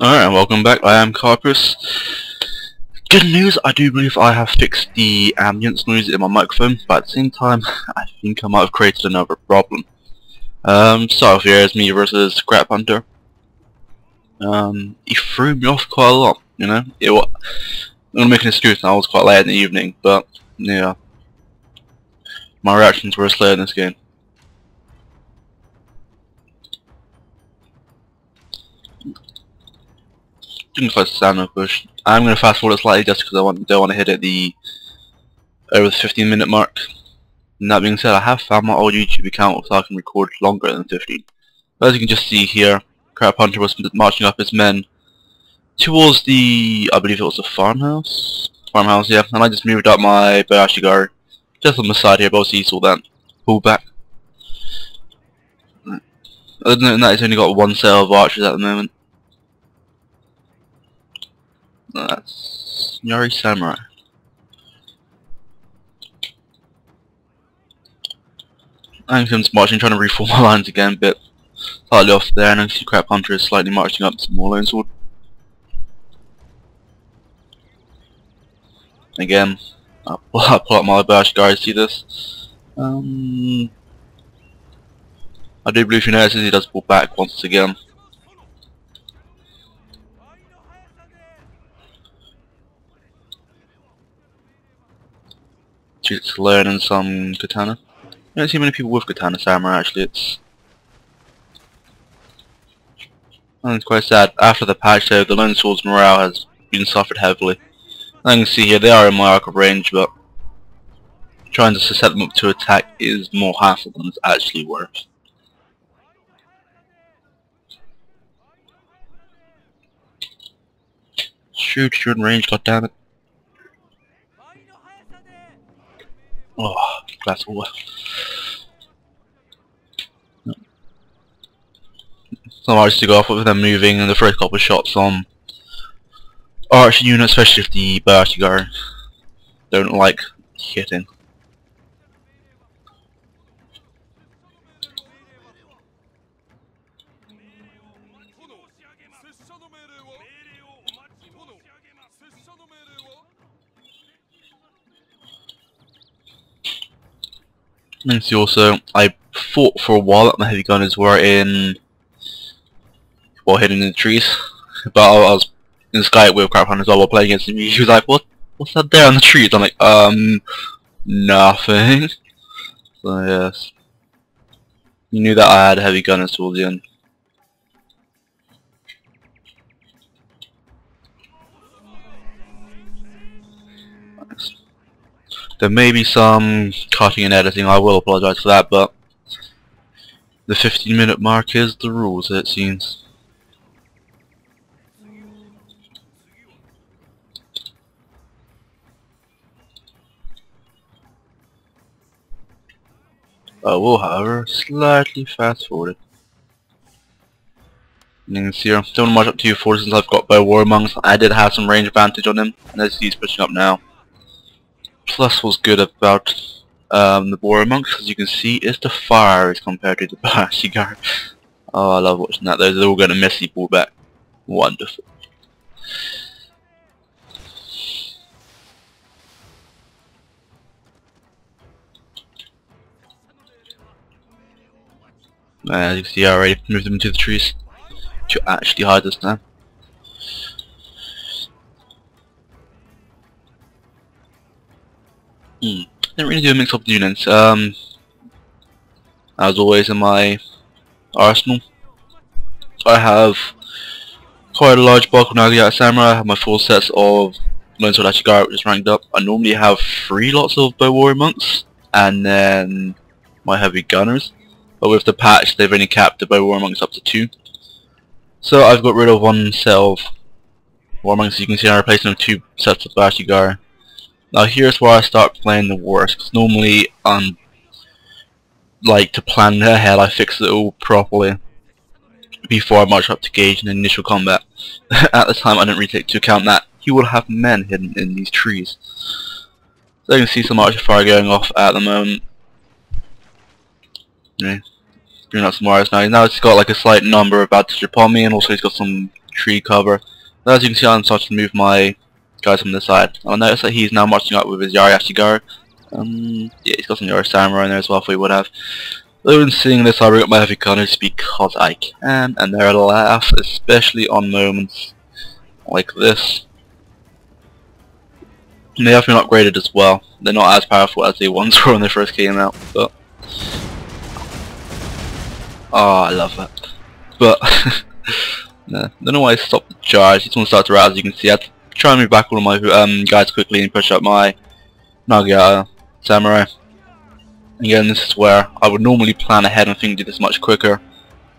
Alright, welcome back. I am Carpus. Good news, I do believe I have fixed the ambience noise in my microphone, but at the same time, I think I might have created another problem. So here is me versus Craphunter. He threw me off quite a lot, you know? I'm gonna make an excuse now, it was quite late in the evening, but, yeah. My reactions were slow in this game. Didn't close the sound of push. I'm going to fast forward it slightly just because I don't want to hit it over the 15-minute mark. And that being said, I have found my old YouTube account so I can record longer than 15. But as you can just see here, Craphunter was marching up his men towards I believe it was a farmhouse? Farmhouse, yeah. And I just moved up my Bayashigar just on the side here, but obviously you saw that. Pull back. Other than that, it's only got one set of archers at the moment. That's Yari Samurai. I'm just marching, trying to reform my lines again, but slightly off there, and I see Craphunter is slightly marching up some more lone sword. Again, I'll pull up my bash guys, see this. I do believe you notice he does pull back once again. Just learning some katana. I don't see many people with katana samurai actually. It's quite sad. After the patch though, the lone sword's morale has been suffered heavily. I can see here they are in my arc of range, but trying to set them up to attack is more hassle than it's actually worth. Shoot, you're in range, goddammit. Oh, glass of water. Some archers to go off with them moving and the first couple of shots on archer units, especially if the Bayashigar don't like hitting. And see also, I fought for a while that my heavy gunners were hidden in the trees, but I was in the sky with Craphunter as well while playing against him. He was like, what's that there on the trees? I'm like, nothing. So yes. You knew that I had heavy gunners towards the end. Nice. There may be some cutting and editing, I will apologise for that, but the 15-minute mark is the rules, it seems. I will, however, slightly fast forward. You can see here, don't much up to 240 since I've got bow war monks. I did have some range advantage on him, and as he's pushing up now. Plus what's good about the warrior monks, as you can see, is the fire as compared to the Bayashigar. Oh, I love watching that. They're all going to messy pull back. Wonderful. As you can see, I already moved them into the trees to actually hide this time. Didn't really do a mix of units. As always in my arsenal, I have quite a large bulk of Nagiata Samurai. I have my full sets of Lone Sword Ashigar, which is ranked up. I normally have 3 lots of Bow Warrior Monks, and then my heavy gunners. But with the patch, they've only capped the Bow Warrior Monks up to 2. So I've got rid of one set of Warrior Monks. You can see I replaced them with 2 sets of Ashigar. Now here's where I start playing the worst, because normally like to plan ahead, I fix it all properly before I march up to gauge in initial combat. At the time I didn't really take into account that he will have men hidden in these trees. So you can see some archer fire going off at the moment. Yeah. bring out some wires now. Now he's got like a slight number of advantage upon me, and also he's got some tree cover. Now, as you can see, I'm starting to move my guys from this side. I'll notice that he's now marching up with his Yari Ashigaru. Yeah, he's got some Yari Samurai in there as well, if we would have. Though in seeing this, I bring up my heavy gunners because I can, and they're a laugh, especially on moments like this. And they have been upgraded as well. They're not as powerful as they once were when they first came out, but oh, I love that. But no, don't know why I stopped the charge. He's going to start to rout, as you can see. I had to try and move back all of my guys quickly and push up my Nagaya Samurai. Again, this is where I would normally plan ahead and think do this much quicker.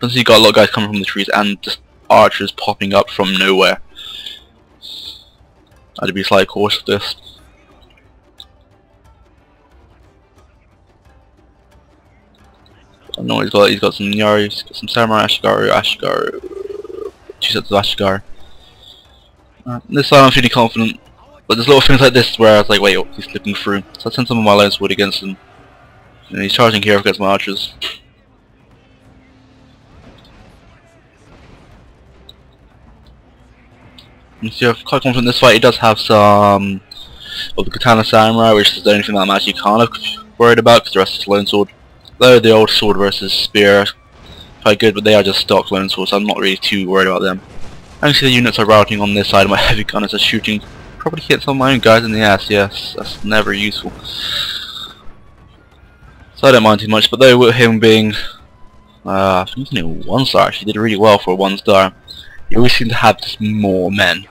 Since you got a lot of guys coming from the trees and just archers popping up from nowhere, I had to be slightly cautious of this. I know he's got some Yari, he's got some Samurai Ashigaru, 2 sets of Ashigaru. This time I'm feeling confident, but there's little things like this where I was like, wait, oh, he's slipping through. So I sent some of my lone sword against him. And he's charging here against my archers. And so I'm quite confident in this fight. He does have some of the Katana Samurai, which is the only thing that I'm actually kind of worried about, because the rest is lone sword. Though the old sword versus spear are quite good, but they are just stock lone swords, so I'm not really too worried about them. And you see the units are routing on this side, my heavy gunners are shooting. Probably hit some of my own guys in the ass, yes, that's never useful. So I don't mind too much, but though with him being, I think he's only 1 star, actually did really well for a 1 star. He always seems to have just more men,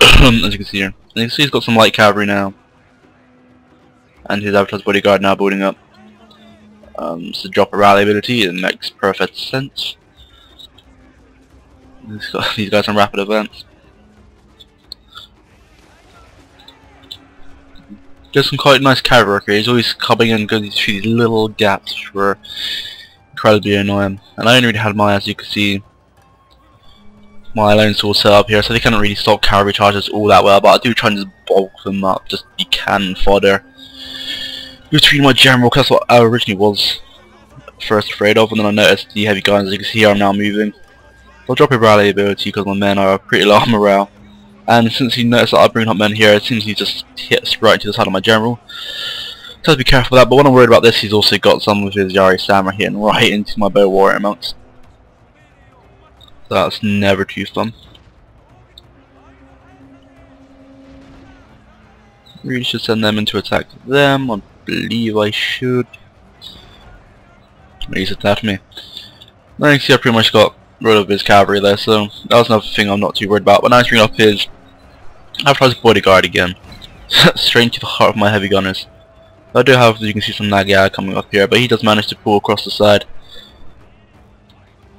as you can see here. And you can see he's got some light cavalry now. And his Avatar's bodyguard now building up. So drop a rally ability, it makes perfect sense. He's got these guys on rapid events. There's some quite nice cavalry work here. He's always coming in going through these little gaps which were incredibly annoying. And I only really had my, as you can see, my lone sword set up here, so they can't really stop cavalry charges all that well, but I do try and just bulk them up, just be cannon fodder between my general, because that's what I originally was first afraid of, and then I noticed the heavy guns, as you can see, are now moving. I'll drop a rally ability because my men are pretty low on morale, and since he noticed that I bring up men here, it seems he just hits right into the side of my general. So be careful of that, but when I'm worried about this, he's also got some of his Yari Samurai hitting right into my bow warrior mounts. So that's never too fun. Really should send them into attack them. I believe I should. He's attacked me. Now you can see I pretty much got rid of his cavalry there, so that was another thing I'm not too worried about. But now he's bringing up his Avatar's bodyguard again. Straight into the heart of my heavy gunners. I do have, you can see, some Nagaya coming up here, but he does manage to pull across the side.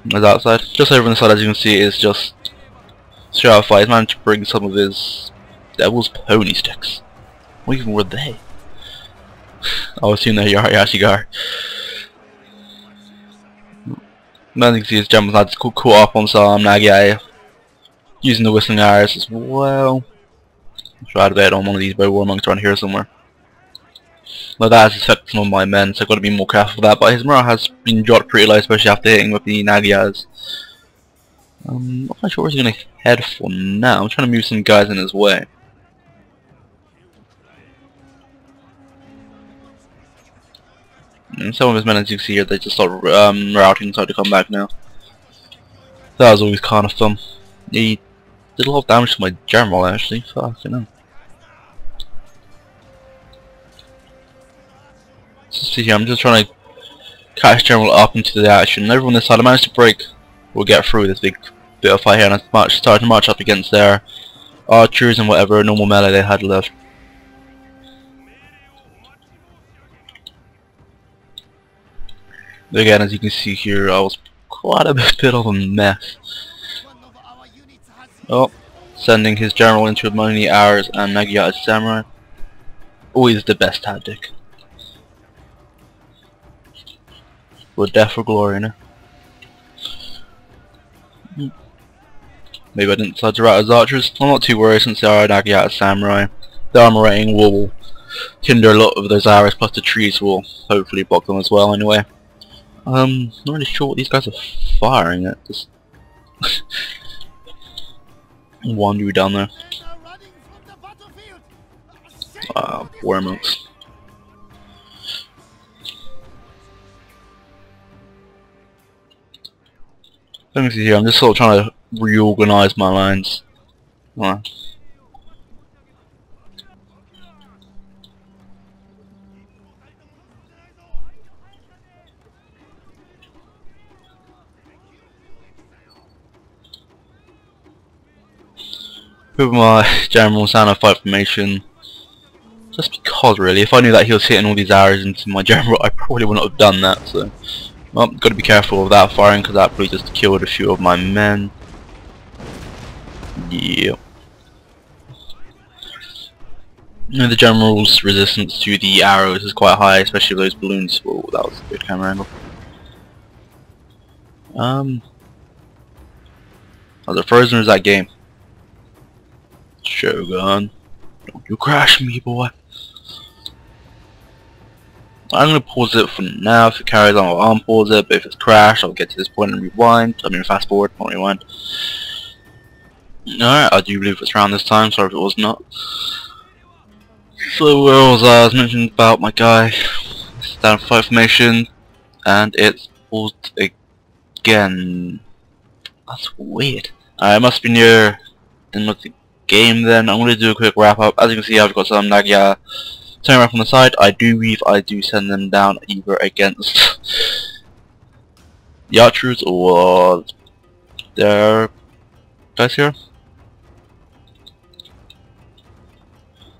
There's outside. Just over on the side, as you can see, is just straight out of fight. He's managed to bring some of his Devil's Pony sticks. What even were they? I was seeing the Yari Ashigaru. Now you can see his generals had caught up on some Nagaya using the whistling arrows as well. Try to bet on one of these bow war monks around here somewhere. Now that has affected some of my men, so I've got to be more careful of that, but his morale has been dropped pretty low, especially after hitting with the Nagayas. I'm not quite sure where he's going to head for now. I'm trying to move some guys in his way. And some of his men, as you can see here, they just start routing, so to come back now. That was always kind of fun. He did a lot of damage to my general, actually. Fucking hell. So see here, I'm just trying to catch general up into the action. Everyone this side I managed to break will get through this big bit of fight here, and I started to march up against their archers and whatever normal melee they had left. Again, as you can see here, I was quite a bit of a mess. Oh, sending his general into many hours and Nagaya as samurai. Always the best tactic. For death or glory, no? Maybe I didn't decide to route as archers. I'm not too worried since they are Nagaya as samurai. The armor rating will hinder a lot of those arrows, plus the trees will hopefully block them as well anyway. Not really sure what these guys are firing at. Just wander down there. War monks. Let me see here. I'm just sort of trying to reorganize my lines. With my general sound of fight formation, just because really, if I knew that he was hitting all these arrows into my general, I probably wouldn't have done that. So, well, got to be careful of that firing because that probably just killed a few of my men. Yeah. And the general's resistance to the arrows is quite high, especially those balloons. Oh, that was a good camera angle. Was it Frozen or is that game? Shogun, don't you crash me, boy. I'm gonna pause it for now. If it carries on, I'll unpause it, but if it's crashed, I'll get to this point and rewind. I mean, fast forward, not rewind. Alright, I do believe it's around this time, sorry if it was not. So, where was I? I was mentioning about my guy. Stand fight formation, and it's paused again. That's weird. It must be near the end of the game then. I'm going to do a quick wrap up. As you can see, I've got some Nagya turning around from the side. I do believe I do send them down either against the archers or their guys here.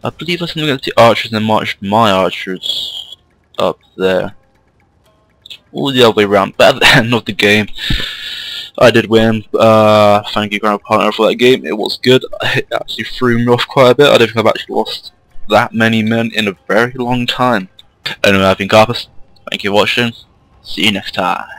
I believe I sent them against the archers and marched my archers up there. All the other way around, but at the end of the game I did win. Thank you, Grand Partner, for that game. It was good. It actually threw me off quite a bit. I don't think I've actually lost that many men in a very long time. Anyway, I've been Carpus. Thank you for watching. See you next time.